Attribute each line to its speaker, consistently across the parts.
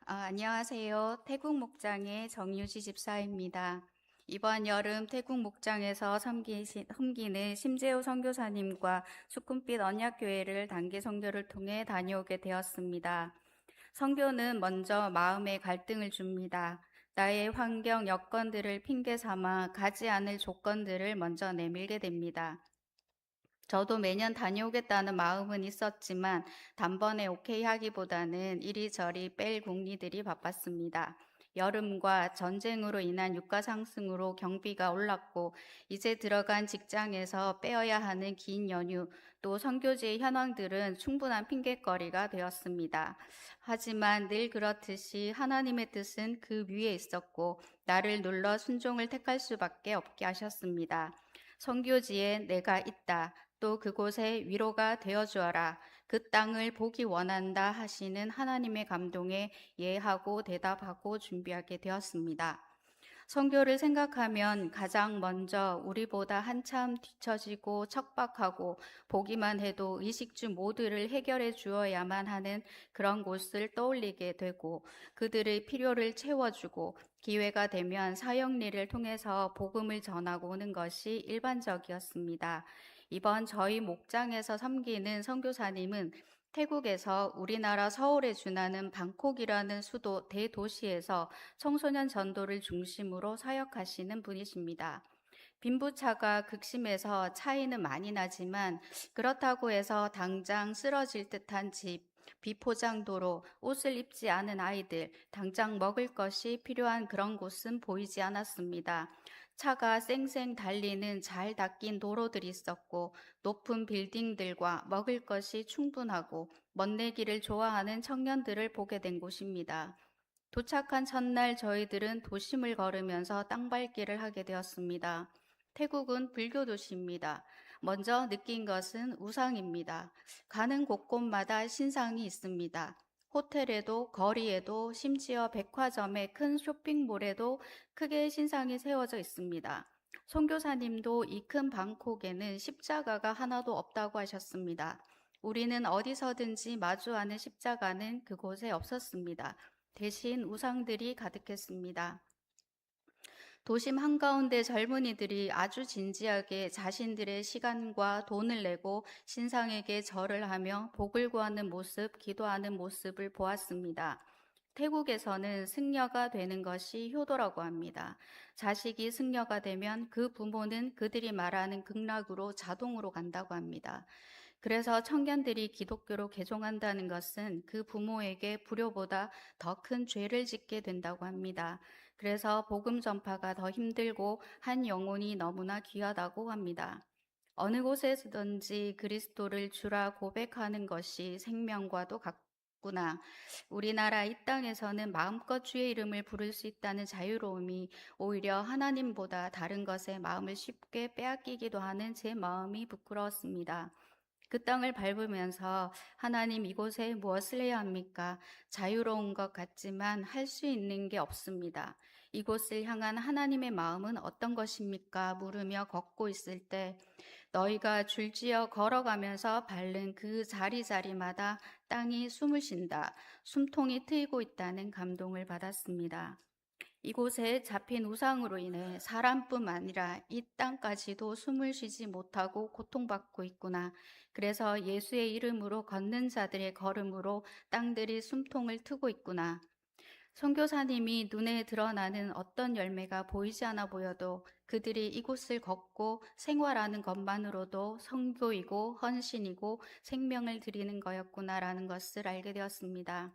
Speaker 1: 안녕하세요. 태국 목장의 정유지 집사입니다. 이번 여름 태국 목장에서 섬기는 심재호 선교사님과 수쿰빛 언약교회를 단기 선교를 통해 다녀오게 되었습니다. 선교는 먼저 마음의 갈등을 줍니다. 나의 환경, 여건들을 핑계 삼아 가지 않을 조건들을 먼저 내밀게 됩니다. 저도 매년 다녀오겠다는 마음은 있었지만 단번에 오케이 하기보다는 이리저리 뺄 궁리들이 바빴습니다. 여름과 전쟁으로 인한 유가 상승으로 경비가 올랐고 이제 들어간 직장에서 빼어야 하는 긴 연휴 또 선교지의 현황들은 충분한 핑곗거리가 되었습니다. 하지만 늘 그렇듯이 하나님의 뜻은 그 위에 있었고 나를 눌러 순종을 택할 수밖에 없게 하셨습니다. 선교지에 내가 있다. 또 그곳에 위로가 되어 주어라. 그 땅을 보기 원한다 하시는 하나님의 감동에 예하고 대답하고 준비하게 되었습니다. 선교를 생각하면 가장 먼저 우리보다 한참 뒤처지고 척박하고 보기만 해도 의식주 모두를 해결해 주어야만 하는 그런 곳을 떠올리게 되고 그들의 필요를 채워주고 기회가 되면 사역리를 통해서 복음을 전하고 오는 것이 일반적이었습니다. 이번 저희 목장에서 섬기는 선교사님은 태국에서 우리나라 서울에 준하는 방콕이라는 수도 대도시에서 청소년 전도를 중심으로 사역하시는 분이십니다. 빈부차가 극심해서 차이는 많이 나지만 그렇다고 해서 당장 쓰러질 듯한 집, 비포장도로, 옷을 입지 않은 아이들, 당장 먹을 것이 필요한 그런 곳은 보이지 않았습니다. 차가 쌩쌩 달리는 잘 닦인 도로들이 있었고 높은 빌딩들과 먹을 것이 충분하고 멋내기를 좋아하는 청년들을 보게 된 곳입니다. 도착한 첫날 저희들은 도심을 걸으면서 땅밟기를 하게 되었습니다. 태국은 불교 도시입니다. 먼저 느낀 것은 우상입니다. 가는 곳곳마다 신상이 있습니다. 호텔에도 거리에도 심지어 백화점의 큰 쇼핑몰에도 크게 신상이 세워져 있습니다. 선교사님도 이 큰 방콕에는 십자가가 하나도 없다고 하셨습니다. 우리는 어디서든지 마주하는 십자가는 그곳에 없었습니다. 대신 우상들이 가득했습니다. 도심 한가운데 젊은이들이 아주 진지하게 자신들의 시간과 돈을 내고 신상에게 절을 하며 복을 구하는 모습, 기도하는 모습을 보았습니다. 태국에서는 승려가 되는 것이 효도라고 합니다. 자식이 승려가 되면 그 부모는 그들이 말하는 극락으로 자동으로 간다고 합니다. 그래서 청년들이 기독교로 개종한다는 것은 그 부모에게 불효보다 더 큰 죄를 짓게 된다고 합니다. 그래서 복음 전파가 더 힘들고 한 영혼이 너무나 귀하다고 합니다. 어느 곳에서든지 그리스도를 주라 고백하는 것이 생명과도 같구나. 우리나라 이 땅에서는 마음껏 주의 이름을 부를 수 있다는 자유로움이 오히려 하나님보다 다른 것에 마음을 쉽게 빼앗기기도 하는 제 마음이 부끄러웠습니다. 그 땅을 밟으면서 하나님 이곳에 무엇을 해야 합니까? 자유로운 것 같지만 할 수 있는 게 없습니다. 이곳을 향한 하나님의 마음은 어떤 것입니까? 물으며 걷고 있을 때 너희가 줄지어 걸어가면서 밟는 그 자리자리마다 땅이 숨을 쉰다. 숨통이 트이고 있다는 감동을 받았습니다. 이곳에 잡힌 우상으로 인해 사람뿐 아니라 이 땅까지도 숨을 쉬지 못하고 고통받고 있구나. 그래서 예수의 이름으로 걷는 자들의 걸음으로 땅들이 숨통을 트고 있구나. 선교사님이 눈에 드러나는 어떤 열매가 보이지 않아 보여도 그들이 이곳을 걷고 생활하는 것만으로도 선교이고 헌신이고 생명을 드리는 거였구나라는 것을 알게 되었습니다.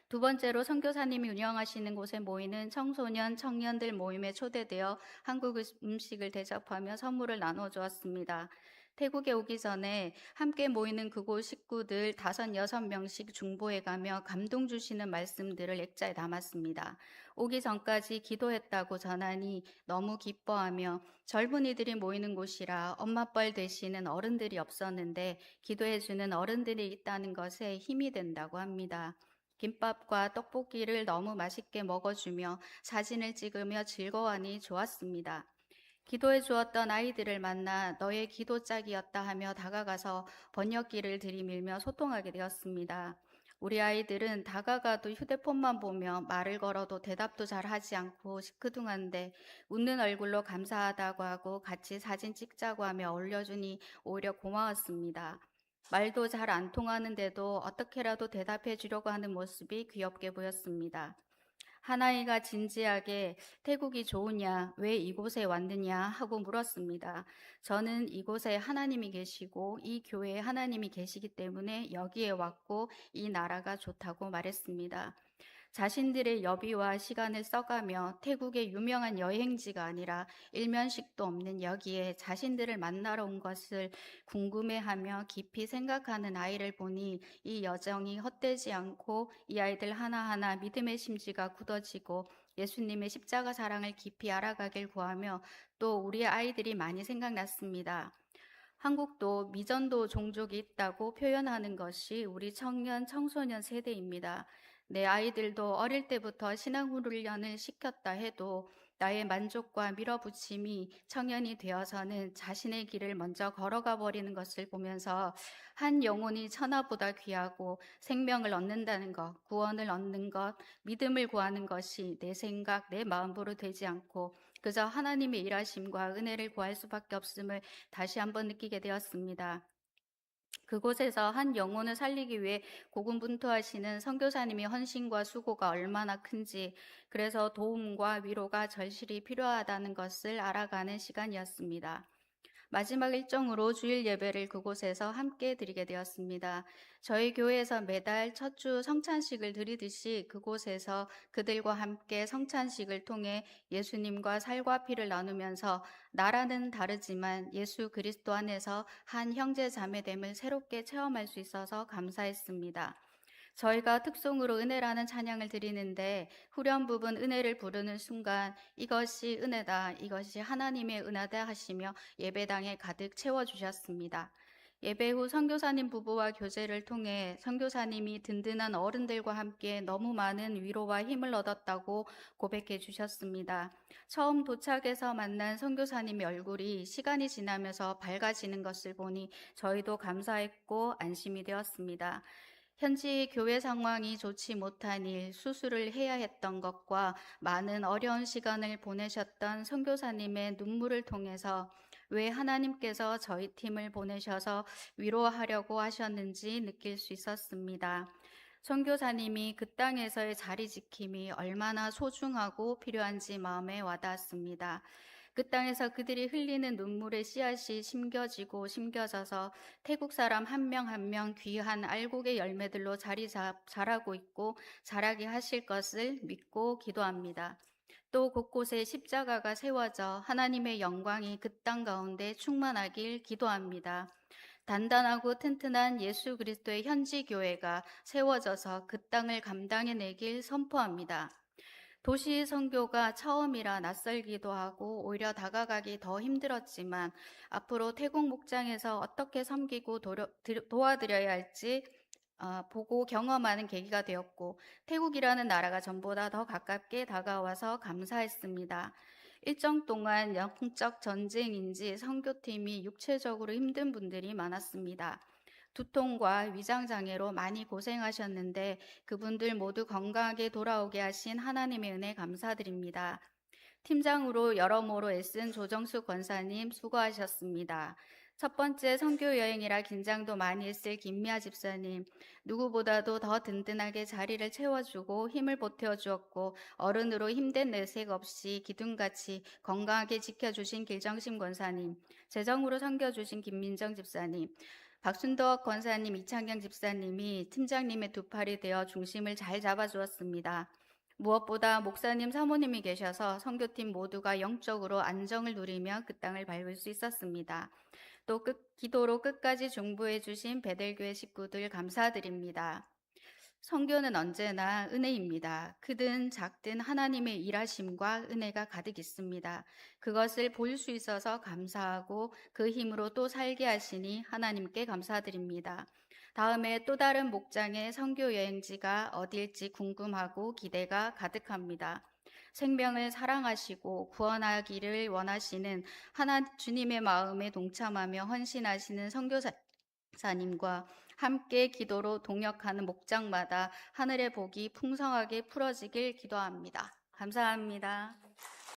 Speaker 1: 두 번째로 선교사님이 운영하시는 곳에 모이는 청소년, 청년들 모임에 초대되어 한국 음식을 대접하며 선물을 나눠 주었습니다. 태국에 오기 전에 함께 모이는 그곳 식구들 5, 6명씩 중보해 가며 감동 주시는 말씀들을 액자에 담았습니다. 오기 전까지 기도했다고 전하니 너무 기뻐하며 젊은이들이 모이는 곳이라 엄마뻘 되시는 어른들이 없었는데 기도해 주는 어른들이 있다는 것에 힘이 된다고 합니다. 김밥과 떡볶이를 너무 맛있게 먹어주며 사진을 찍으며 즐거워하니 좋았습니다. 기도해 주었던 아이들을 만나 너의 기도 짝이었다 하며 다가가서 번역기를 들이밀며 소통하게 되었습니다. 우리 아이들은 다가가도 휴대폰만 보며 말을 걸어도 대답도 잘 하지 않고 시큰둥한데 웃는 얼굴로 감사하다고 하고 같이 사진 찍자고 하며 올려주니 오히려 고마웠습니다. 말도 잘 안 통하는데도 어떻게라도 대답해 주려고 하는 모습이 귀엽게 보였습니다. 하나이가 진지하게 태국이 좋으냐, 왜 이곳에 왔느냐 하고 물었습니다. 저는 이곳에 하나님이 계시고 이 교회에 하나님이 계시기 때문에 여기에 왔고 이 나라가 좋다고 말했습니다. 자신들의 여비와 시간을 써가며 태국의 유명한 여행지가 아니라 일면식도 없는 여기에 자신들을 만나러 온 것을 궁금해하며 깊이 생각하는 아이를 보니 이 여정이 헛되지 않고 이 아이들 하나하나 믿음의 심지가 굳어지고 예수님의 십자가 사랑을 깊이 알아가길 구하며 또 우리 아이들이 많이 생각났습니다. 한국도 미전도 종족이 있다고 표현하는 것이 우리 청년, 청소년 세대입니다. 내 아이들도 어릴 때부터 신앙 훈련을 시켰다 해도 나의 만족과 밀어붙임이 청년이 되어서는 자신의 길을 먼저 걸어가 버리는 것을 보면서 한 영혼이 천하보다 귀하고 생명을 얻는다는 것, 구원을 얻는 것, 믿음을 구하는 것이 내 생각, 내 마음으로 되지 않고 그저 하나님의 일하심과 은혜를 구할 수밖에 없음을 다시 한번 느끼게 되었습니다. 그곳에서 한 영혼을 살리기 위해 고군분투하시는 선교사님의 헌신과 수고가 얼마나 큰지, 그래서 도움과 위로가 절실히 필요하다는 것을 알아가는 시간이었습니다. 마지막 일정으로 주일 예배를 그곳에서 함께 드리게 되었습니다. 저희 교회에서 매달 첫 주 성찬식을 드리듯이 그곳에서 그들과 함께 성찬식을 통해 예수님과 살과 피를 나누면서 나라는 다르지만 예수 그리스도 안에서 한 형제 자매됨을 새롭게 체험할 수 있어서 감사했습니다. 저희가 특송으로 은혜라는 찬양을 드리는데 후렴 부분 은혜를 부르는 순간 이것이 은혜다, 이것이 하나님의 은혜다 하시며 예배당에 가득 채워주셨습니다. 예배 후 선교사님 부부와 교제를 통해 선교사님이 든든한 어른들과 함께 너무 많은 위로와 힘을 얻었다고 고백해 주셨습니다. 처음 도착해서 만난 선교사님의 얼굴이 시간이 지나면서 밝아지는 것을 보니 저희도 감사했고 안심이 되었습니다. 현지 교회 상황이 좋지 못한 일, 수술을 해야 했던 것과 많은 어려운 시간을 보내셨던 선교사님의 눈물을 통해서 왜 하나님께서 저희 팀을 보내셔서 위로하려고 하셨는지 느낄 수 있었습니다. 선교사님이 그 땅에서의 자리 지킴이 얼마나 소중하고 필요한지 마음에 와닿았습니다. 그 땅에서 그들이 흘리는 눈물의 씨앗이 심겨지고 심겨져서 태국 사람 한 명 한 명 귀한 알곡의 열매들로 자라고 있고 자라게 하실 것을 믿고 기도합니다. 또 곳곳에 십자가가 세워져 하나님의 영광이 그 땅 가운데 충만하길 기도합니다. 단단하고 튼튼한 예수 그리스도의 현지 교회가 세워져서 그 땅을 감당해내길 선포합니다. 도시 선교가 처음이라 낯설기도 하고 오히려 다가가기 더 힘들었지만 앞으로 태국 목장에서 어떻게 섬기고 도와드려야 할지 보고 경험하는 계기가 되었고 태국이라는 나라가 전보다 더 가깝게 다가와서 감사했습니다. 일정 동안 영적 전쟁인지 선교팀이 육체적으로 힘든 분들이 많았습니다. 두통과 위장장애로 많이 고생하셨는데 그분들 모두 건강하게 돌아오게 하신 하나님의 은혜 감사드립니다. 팀장으로 여러모로 애쓴 조정수 권사님 수고하셨습니다. 첫 번째 선교 여행이라 긴장도 많이 했을 김미아 집사님, 누구보다도 더 든든하게 자리를 채워주고 힘을 보태어주었고 어른으로 힘든 내색 없이 기둥같이 건강하게 지켜주신 길정심 권사님, 재정으로 섬겨주신 김민정 집사님, 박순덕 권사님, 이창경 집사님이 팀장님의 두 팔이 되어 중심을 잘 잡아주었습니다. 무엇보다 목사님, 사모님이 계셔서 선교팀 모두가 영적으로 안정을 누리며 그 땅을 밟을 수 있었습니다. 또 기도로 끝까지 중보해 주신 베델교회 식구들 감사드립니다. 선교는 언제나 은혜입니다. 크든 작든 하나님의 일하심과 은혜가 가득 있습니다. 그것을 볼 수 있어서 감사하고 그 힘으로 또 살게 하시니 하나님께 감사드립니다. 다음에 또 다른 목장의 선교 여행지가 어디일지 궁금하고 기대가 가득합니다. 생명을 사랑하시고 구원하기를 원하시는 주님의 마음에 동참하며 헌신하시는 선교사님과 함께 기도로 동역하는 목장마다 하늘의 복이 풍성하게 풀어지길 기도합니다. 감사합니다.